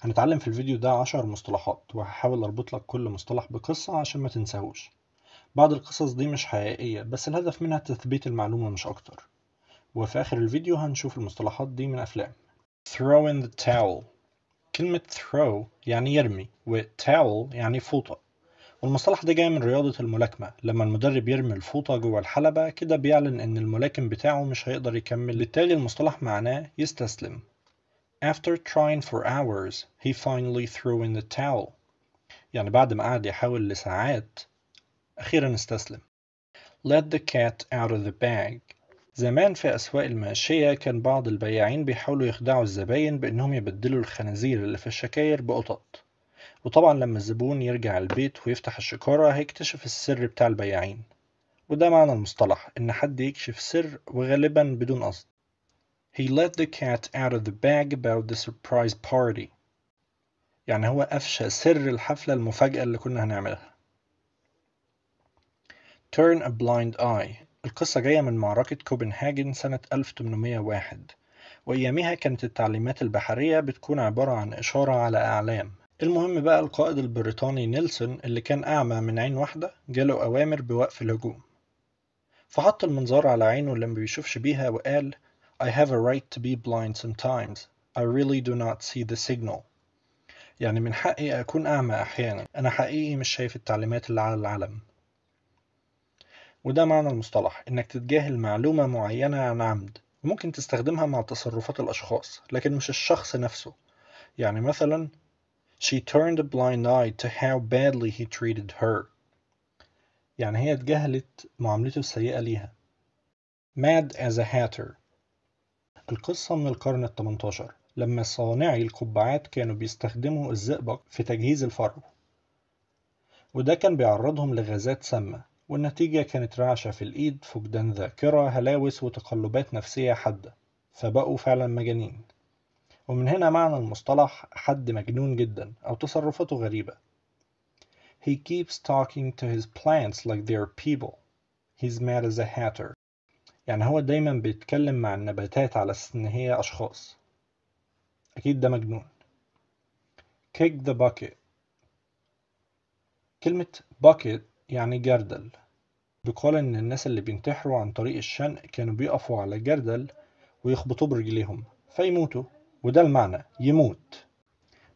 هنتعلم في الفيديو ده 10 مصطلحات، وهحاول اربط لك كل مصطلح بقصة عشان ما تنساهوش. بعض القصص دي مش حقيقية، بس الهدف منها تثبيت المعلومة مش اكتر. وفي اخر الفيديو هنشوف المصطلحات دي من افلام. throw in the towel. كلمة throw يعني يرمي، و towel يعني فوطة. والمصطلح ده جاي من رياضة الملاكمة، لما المدرب يرمي الفوطة جوه الحلبة كده بيعلن ان الملاكم بتاعه مش هيقدر يكمل، بالتالي المصطلح معناه يستسلم. After trying for hours, he finally threw in the towel. يعني بعد ما قعد يحاول لساعات أخيرا استسلم. Let the cat out of the bag. زمان في أسواق الماشية كان بعض البياعين بيحاولوا يخدعوا الزباين بأنهم يبدلوا الخنازير اللي في الشكاير بقطط. وطبعا لما الزبون يرجع البيت ويفتح الشكارة هيكتشف السر بتاع البياعين. وده معنى المصطلح، إن حد يكشف سر وغالبا بدون قصد. He let the cat out of the bag about the surprise party. يعني هو أفشى سر الحفلة المفاجأة اللي كنا هنعملها. Turn a blind eye. القصة جاية من معركة كوبنهاجن سنة 1801، وأيامها كانت التعليمات البحرية بتكون عبارة عن إشارة على أعلام. المهم بقى القائد البريطاني نيلسون اللي كان أعمى من عين واحدة جاله أوامر بوقف الهجوم، فحط المنظار على عينه اللي ما بيشوفش بيها وقال I have a right to be blind sometimes. I really do not see the signal. يعني من حقي أكون أعمى أحيانا، أنا حقيقي مش شايف التعليمات اللي على العلم. وده معنى المصطلح، إنك تتجاهل معلومة معينة عن عمد، وممكن تستخدمها مع تصرفات الأشخاص لكن مش الشخص نفسه. يعني مثلا She turned a blind eye to how badly he treated her. يعني هي اتجاهلت معاملته السيئة ليها. Mad as a hatter. القصة من القرن ال18 لما صانعي القبعات كانوا بيستخدموا الزئبق في تجهيز الفرو، وده كان بيعرضهم لغازات سامة، والنتيجة كانت رعشة في الإيد، فقدان ذاكرة، هلاوس، وتقلبات نفسية حادة، فبقوا فعلا مجانين. ومن هنا معنى المصطلح حد مجنون جدا أو تصرفاته غريبة. He keeps talking to his plants like they're people. He's mad as a hatter. يعني هو دايما بيتكلم مع النباتات على أساس إن هي أشخاص. أكيد ده مجنون. Kick the bucket. كلمة bucket يعني جردل. بيقال إن الناس اللي بينتحروا عن طريق الشنق كانوا بيقفوا على جردل ويخبطوه برجليهم فيموتوا، وده المعنى يموت.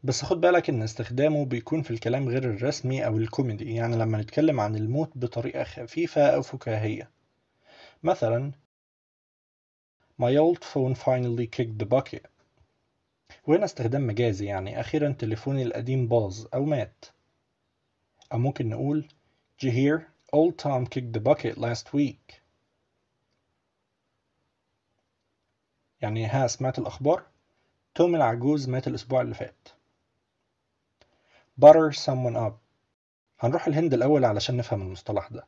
بس خد بالك إن استخدامه بيكون في الكلام غير الرسمي أو الكوميدي، يعني لما نتكلم عن الموت بطريقة خفيفة أو فكاهية. مثلا My old phone finally kicked the bucket. وهنا استخدام مجازي، يعني أخيرا تليفوني القديم باظ أو مات. أو ممكن نقول Did you hear? Old Tom kicked the bucket last week. يعني ها سمعت الأخبار؟ توم العجوز مات الأسبوع اللي فات. Butter someone up. هنروح الهند الأول علشان نفهم المصطلح ده.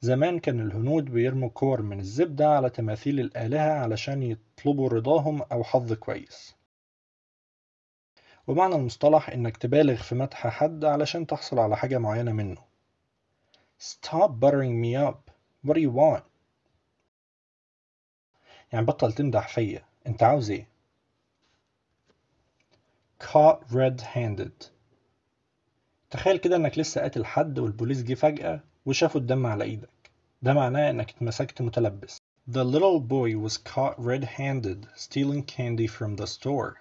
زمان كان الهنود بيرموا كور من الزبدة على تماثيل الآلهة علشان يطلبوا رضاهم أو حظ كويس. ومعنى المصطلح إنك تبالغ في مدح حد علشان تحصل على حاجة معينة منه. Stop buttering me up. What do you want? يعني بطل تمدح فيا، أنت عاوز إيه؟ Caught red-handed. تخيل كده إنك لسه قاتل حد والبوليس جه فجأة وشافوا الدم على إيدك. ده معناه إنك اتمسكت متلبس. The little boy was caught red-handed stealing candy from the store.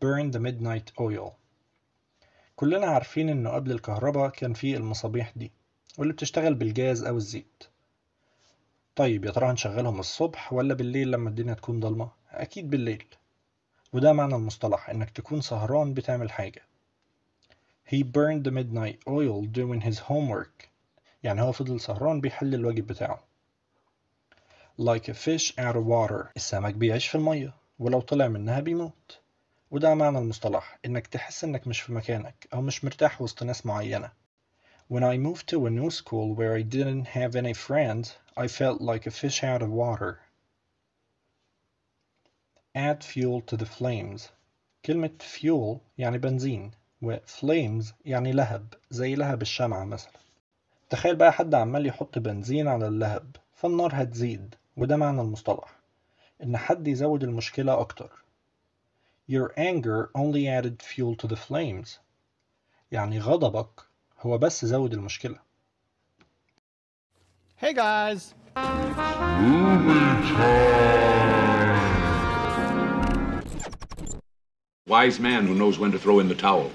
Burn the midnight oil. كلنا عارفين إنه قبل الكهرباء كان فيه المصابيح دي، واللي بتشتغل بالجاز أو الزيت. طيب يا ترى هنشغلهم الصبح ولا بالليل لما الدنيا تكون ضلمة؟ أكيد بالليل. وده معنى المصطلح، إنك تكون سهران بتعمل حاجة. He burned the midnight oil doing his homework. يعني هو فضل سهران بيحل الواجب بتاعه. Like a fish out of water. السمك بيعيش في المية، ولو طلع منها بيموت. وده معنى المصطلح، إنك تحس إنك مش في مكانك أو مش مرتاح وسط ناس معينة. When I moved to a new school where I didn't have any friends, I felt like a fish out of water. Add fuel to the flames. كلمة fuel يعني بنزين، و flames يعني لهب، زي لهب الشمعة مثلا. تخيل بقى حد عمال يحط بنزين على اللهب فالنار هتزيد، وده معنى المصطلح، إن حد يزود المشكلة أكتر. Your anger only added fuel to the flames. يعني غضبك هو بس زود المشكلة. Hey guys! Wise man who knows when to throw in the towel.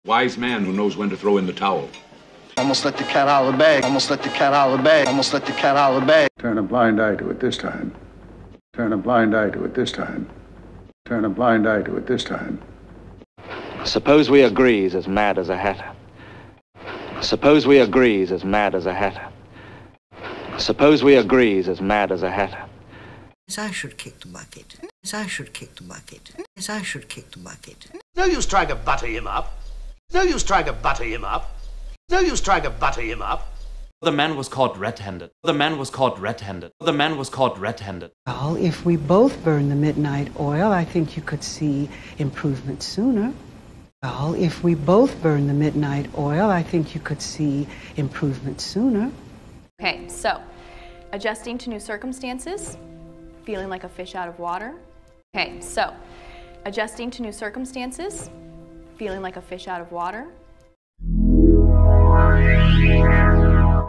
Wise man who knows when to throw in the towel. Almost let the cat out of the bag. Almost let the cat out of the bag. Almost let the cat out of the bag. Turn a blind eye to it this time. Turn a blind eye to it this time. Turn a blind eye to it this time. Suppose we agree he's as mad as a hatter. Suppose we agree he's as mad as a hatter. Suppose we agree he's as mad as a hatter. As I should kick the bucket. As I should kick the bucket. As I should kick the bucket. No use trying to butter him up. No use trying to butter him up. No use trying to butter him up. The man was caught red-handed. The man was caught red-handed. The man was caught red-handed. Well, if we both burn the midnight oil, I think you could see improvement sooner. Well, if we both burn the midnight oil, I think you could see improvement sooner. Okay, so adjusting to new circumstances, feeling like a fish out of water. Okay, so adjusting to new circumstances, feeling like a fish out of water.